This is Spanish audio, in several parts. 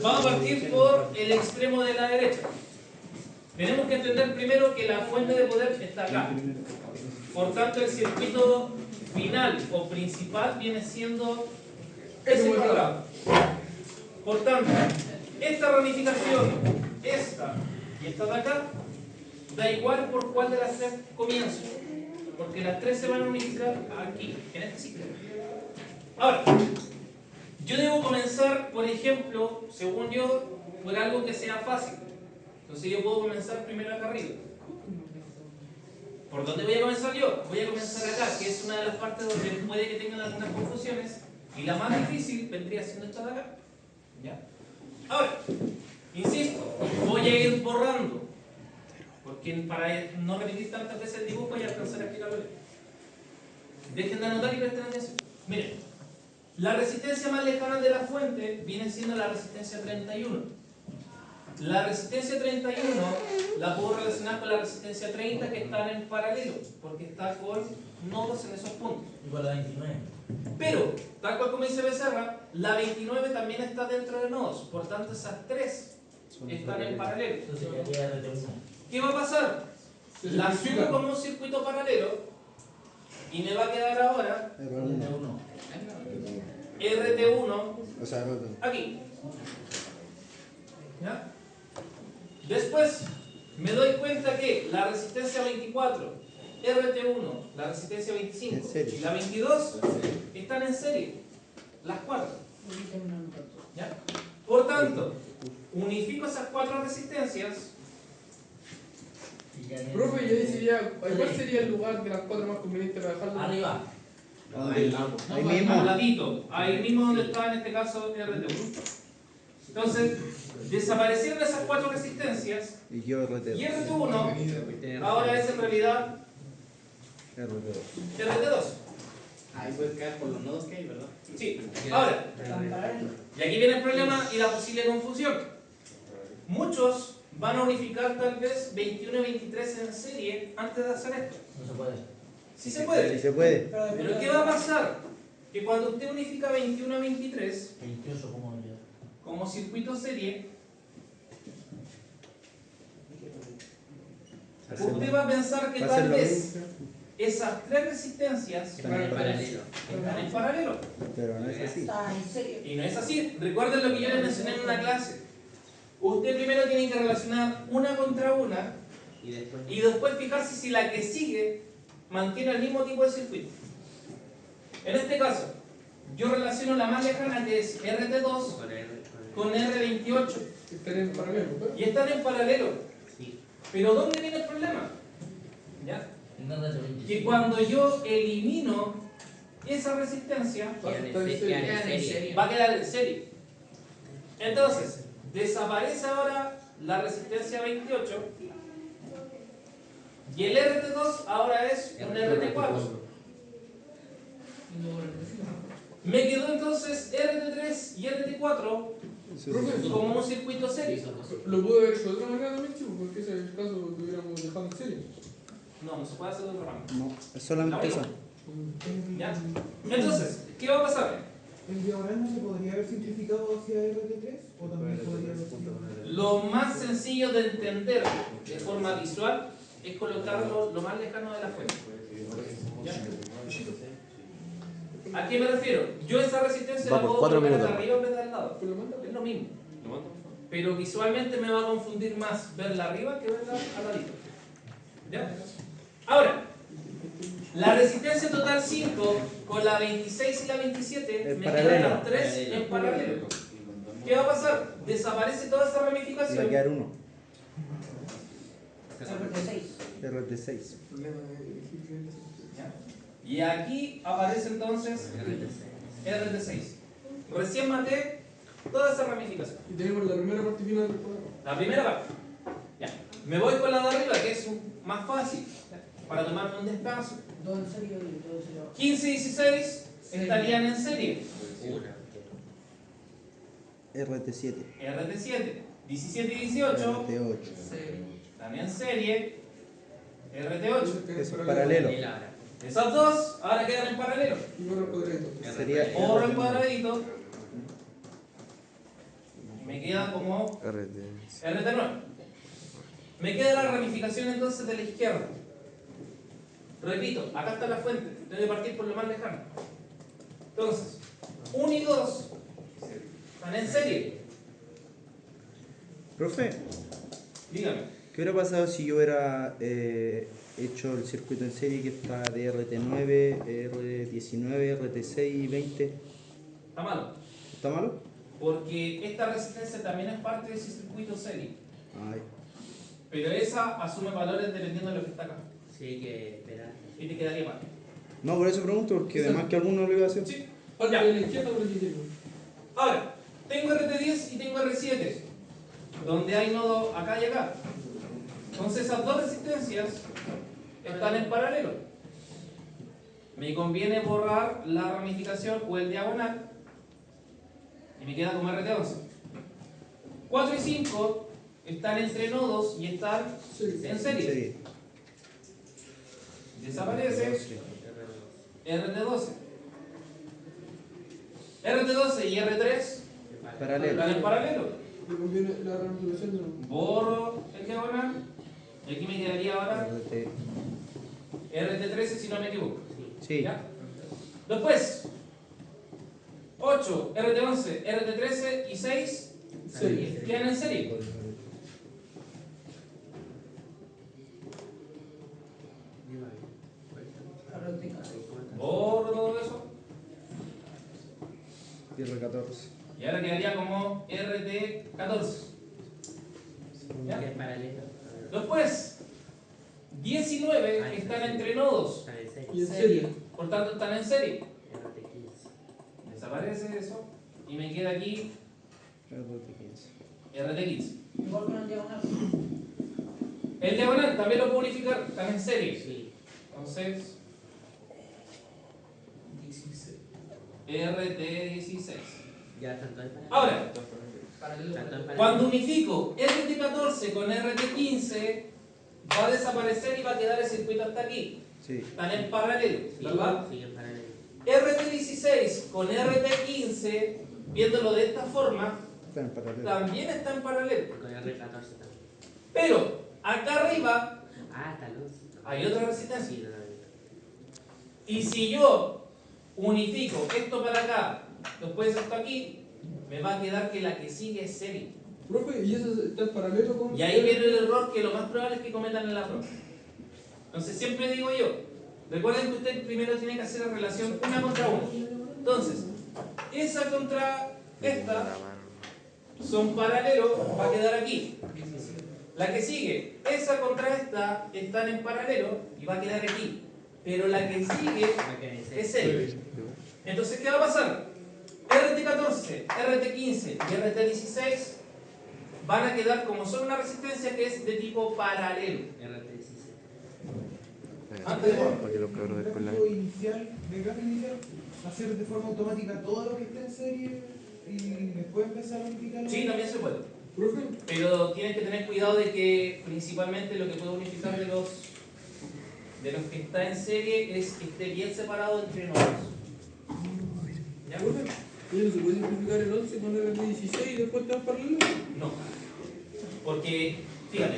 Vamos a partir por el extremo de la derecha. Tenemos que entender primero que la fuente de poder está acá. Por tanto, el circuito final o principal viene siendo ese cuadrado. Por tanto, esta ramificación, esta y esta de acá, da igual por cuál de las tres comienzo. Porque las tres se van a unificar aquí, en este ciclo. Ahora, yo debo comenzar, por ejemplo, según yo, por algo que sea fácil. Entonces yo puedo comenzar primero acá arriba. ¿Por dónde voy a comenzar yo? Voy a comenzar acá, que es una de las partes donde puede que tengan algunas confusiones. Y la más difícil vendría siendo esta de acá. ¿Ya? Ahora, insisto, voy a ir borrando. Porque para no repetir tantas veces el dibujo y alcanzar a explicarlo bien. Dejen de anotar y presten atención. Miren, la resistencia más lejana de la fuente viene siendo la resistencia 31. La resistencia 31 la puedo relacionar con la resistencia 30 que están en paralelo, porque está con nodos en esos puntos. Igual a 29. Pero, tal cual como dice Becerra, la 29 también está dentro de nodos, por tanto esas tres están en paralelo. Entonces quedaría RT1. ¿Qué va a pasar? La sumo como un circuito paralelo y me va a quedar ahora RT1. RT1 O sea, aquí. ¿Ya? Después me doy cuenta que la resistencia 24, RT1, la resistencia 25 y la 22 están en serie. Las cuatro. ¿Ya? Por tanto, unifico esas cuatro resistencias. Profe, yo deciría, ¿cuál sería el lugar de las cuatro más conveniente para dejarlo? Arriba. ahí mismo. Al ladito, ahí mismo donde está en este caso RT1. Entonces, desaparecieron esas cuatro resistencias Y yo RT. y RT1 ahora es en realidad RT2. RT2. Ahí puedes quedar por los nodos que hay, ¿verdad? Sí. Ahora, y aquí viene el problema y la posible confusión. Muchos van a unificar tal vez 21 y 23 en serie antes de hacer esto. No se puede. Sí se puede. Sí se puede. Pero ¿qué va a pasar? Que cuando usted unifica 21 a 23 28, ¿cómo me queda? como circuito serie, usted va a pensar que Va a ser tal lo vez esas tres resistencias Están en paralelo. están en paralelo. Pero no es así. Y no es así. Recuerden lo que yo les mencioné en una clase. Usted primero tiene que relacionar una contra una y después fijarse si la que sigue mantiene el mismo tipo de circuito. En este caso, yo relaciono la más lejana que es RT2 con R28 Están en paralelo, ¿verdad? y están en paralelo. Pero ¿dónde viene el problema? ¿Ya? En RT25. Que cuando yo elimino esa resistencia, va a quedar en serie. Entonces, desaparece ahora la resistencia 28 y el RT2 ahora es un RT4. Me quedó entonces RT3 y RT4 como un circuito serie. Lo puedo haber hecho de otra manera también, chico, porque ese es el caso que hubiéramos dejado en serie. No, no se puede hacer de otra manera. No, es solamente eso. ¿Ya? Entonces, ¿qué va a pasar? ¿El diagonal no se podría haber simplificado hacia RT3? ¿O también podría haber sido? Lo más sencillo de entender de forma visual es colocarlo lo más lejano de la fuente. ¿Ya? ¿A qué me refiero? Yo esa resistencia la puedo colocar de arriba en vez de al lado. Es lo mismo. Pero visualmente me va a confundir más verla arriba que verla al ladito. ¿Ya? Ahora, la resistencia total 5 con la 26 y la 27 En me paralelo. quedan las 3 en paralelo. ¿Qué va a pasar? Desaparece toda esa Y va a ramificación. quedar uno. RT6. RT6. Y aquí aparece entonces RT6. Recién maté toda esa ramificación. Y tenemos la primera parte final del programa. La primera parte. Ya. Me voy con la de arriba, que es más fácil, para tomarme un descanso. 15 y 16 estarían en serie. RT7. RT7. 17 y 18 RT8. están en serie. RT8. Eso es paralelo. Esas dos ahora quedan en paralelo. Y bueno, el cuadradito. Sería Borro el RT9. cuadradito. Me queda como RT. RT9. Me queda la ramificación entonces de la izquierda. Repito, acá está la fuente, tengo que partir por lo más lejano. Entonces, 1 y 2 están en serie. Profe, Dígame. ¿qué hubiera pasado si yo hubiera hecho el circuito en serie que está de RT9, R19, RT6 y 20? Está malo. ¿Está malo? Porque esta resistencia también es parte de ese circuito serie. Ay, Pero esa asume valores dependiendo de lo que está acá. Sí, que esperar. Y te quedaría mal. no, por eso pregunto, porque además que alguno lo iba a hacer. Sí. Parte Ya. de la izquierda por el izquierdo. Ahora, tengo RT10 y tengo R7, donde hay nodo acá y acá. Entonces esas dos resistencias están en paralelo. Me conviene borrar la ramificación o el diagonal y me queda como RT11. 4 y 5 están entre nodos y están Sí. en serie. Sí. Desaparece RT12. RT12 y R3 Paralelo. están en paralelo. Me conviene la ramificación de nuevo. Borro el diagonal y aquí me quedaría ahora RT. RT13 si no me equivoco. Sí. ¿Ya? Después 8, RT11, RT13 y 6 Sí. quedan en serie. Borro todo eso Y R14. y ahora quedaría como RT14. ¿Ya? Que es paralelo. Después 19 están entre nodos, Está en serie. Y en serie. por tanto están en serie. RT15. Desaparece eso y me queda aquí RT15. RT15. Igual con el diagonal. El diagonal también lo puedo unificar, están en serie. Sí. Entonces, RT16. Ya están todos paralelos. Ahora, Paralelo. Están todos paralelos. cuando unifico RT14 con RT15, va a desaparecer y va a quedar el circuito hasta aquí. Sí. Están en paralelo, Sí, ¿verdad? sí, en paralelo. RT16 con RT15, viéndolo de esta forma, Está en paralelo. también está en paralelo. Con R14 también. Pero acá arriba Ah, está luz. hay otra resistencia. Sí, no lo vi. Y si yo unifico esto para acá, después esto aquí, me va a quedar que la que sigue es serie. Profe, ¿y eso está en paralelo con...? Y ahí viene el error que lo más probable es que cometan en la prueba. Entonces siempre digo yo, recuerden que usted primero tiene que hacer la relación una contra una. Entonces, esa contra esta son paralelos, va a quedar aquí. La que sigue, esa contra esta están en paralelo y va a quedar aquí. Pero la que sigue Va a quedar en serie. es serie. Entonces, ¿qué va a pasar? RT14, RT15 y RT16 van a quedar como son una resistencia que es de tipo paralelo. RT17. Antes de Para que los cabros después la Gráfico inicial, de gráfico inicial, hacer de forma automática todo lo que esté en serie y después empezar a unificarlo. Sí, también se puede. Profe, Pero tienen que tener cuidado de que principalmente lo que puede unificar de los que está en serie es que esté bien separado entre nodos. ¿Ya? profe, ¿y no se puede simplificar el 11 con el 16 y después está en paralelo? No. Porque, fíjate,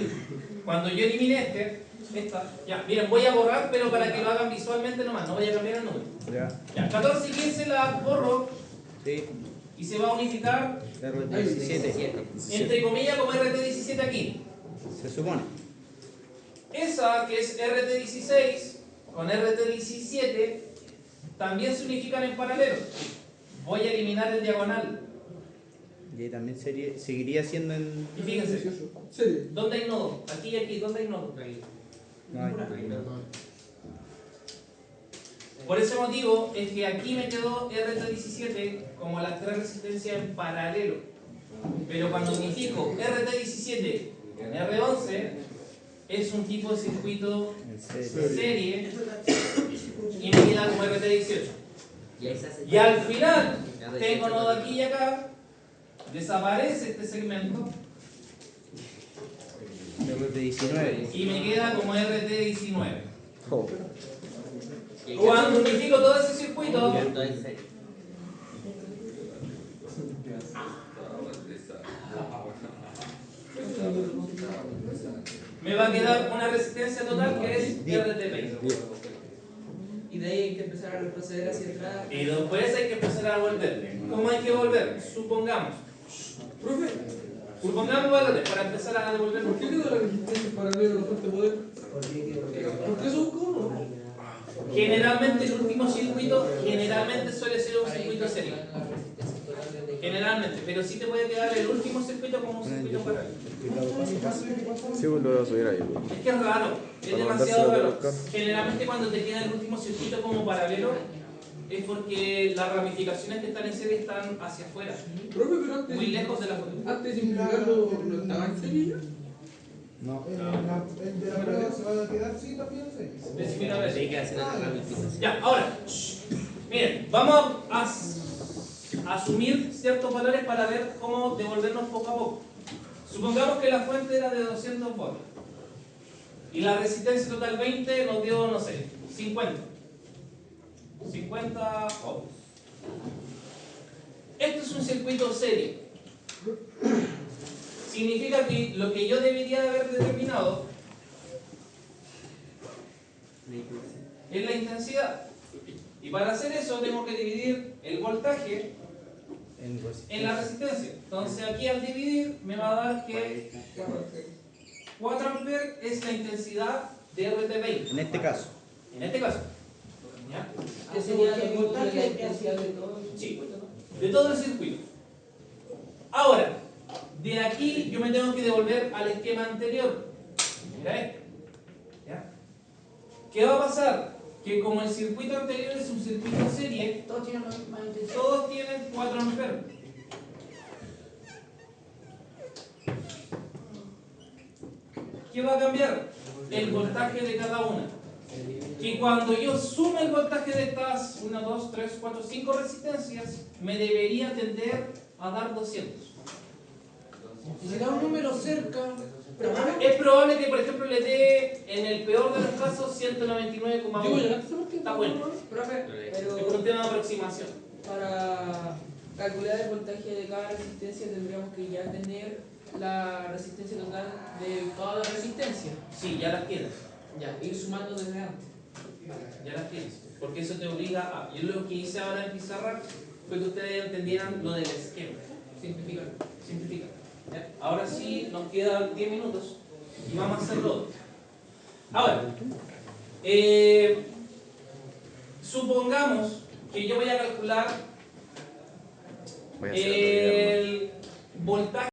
cuando yo elimine esta, ya, miren, voy a borrar, pero para que lo hagan visualmente nomás, no voy a cambiar el número. Ya. Ya, 14 y 15 la borro Sí. y se va a unificar, RT17. entre comillas, como RT17 aquí. Se supone. Esa, que es RT16 con RT17, también se unifican en paralelo. Voy a eliminar el diagonal. Y ahí también seguiría siendo en. Y fíjense, 18. Serie. ¿dónde hay nodo? Aquí y aquí, ¿dónde hay nodo? Ahí. No hay. Ahí no. Por ese motivo es que aquí me quedó RT17 como las tres resistencias en paralelo. Pero cuando unifico RT17 con R11, es un tipo de circuito En serio. serie y me queda como RT18. Y ahí se hace. Y al final, tengo nodo aquí y acá, desaparece este segmento RT19. y me queda como RT19. Oh. Y ahí Cuando unifico todo ese circuito, queda todo en serie. me va a quedar una resistencia total que es RT20. Y de ahí hay que empezar a retroceder hacia atrás. Y después hay que empezar a volver. ¿Cómo hay que volver? Supongamos valores para empezar a devolver. ¿Por qué queda la resistencia paralela a la fuente de poder? ¿Por qué eso busca uno? Generalmente el último circuito suele ser un circuito serio. Generalmente, pero sí te puede quedar el último circuito como un circuito paralelo. Sí, pues lo voy a subir ahí. Es que es raro, es Para demasiado mandárselo raro. por acá. Generalmente cuando te queda el último circuito como paralelo es porque las ramificaciones que están en serie están hacia afuera, Profe, pero antes, muy lejos de la fuente. antes de simplificarlo, ¿no estaba en serie ya? No. El de la prueba se va a quedar sin también en serie. Decime una vez. Hay que hacer la ramificación. Ya, ahora, miren, vamos a asumir ciertos valores para ver cómo devolvernos poco a poco. Supongamos que la fuente era de 200 volts y la resistencia total 20 nos dio, no sé, 50 ohms. Esto es un circuito serio. Significa que lo que yo debería haber determinado es la intensidad. Y para hacer eso tengo que dividir el voltaje en la resistencia. Entonces aquí al dividir me va a dar que 4 amperes es la intensidad de RT20. En este caso. En este caso. ¿Ya? Que sería el voltaje de la intensidad de todo el Sí, circuito, ¿no? de todo el circuito. Ahora, de aquí yo me tengo que devolver al esquema anterior. Mira esto. ¿Ya? ¿Qué va a pasar? Que como el circuito anterior es un circuito serie, Todos tienen la misma intensidad. todos tienen 4 amperes. ¿Qué va a cambiar? El voltaje de cada una. Que cuando yo sumo el voltaje de estas 1, 2, 3, 4, 5 resistencias, me debería tender a dar 200. Si se da un número cerca, pero Es probable que, por ejemplo, le dé, en el peor de los casos, 199,1. Digo, ¿llegaste a esa parte? Está bueno. profe, Es por pero un tema de aproximación. para calcular el voltaje de cada resistencia tendríamos que ya tener la resistencia total de toda la resistencia. Sí, ya las tienes. Ya, ir sumando desde antes. Ya las tienes. Porque eso te obliga a... Yo lo que hice ahora en pizarra fue que ustedes entendieran lo del esquema. Simplificar. Simplifica. ¿Ya? Ahora sí, nos quedan 10 minutos y vamos a hacerlo otro. Ahora, supongamos que yo voy a calcular Voy a hacer otro video. el voltaje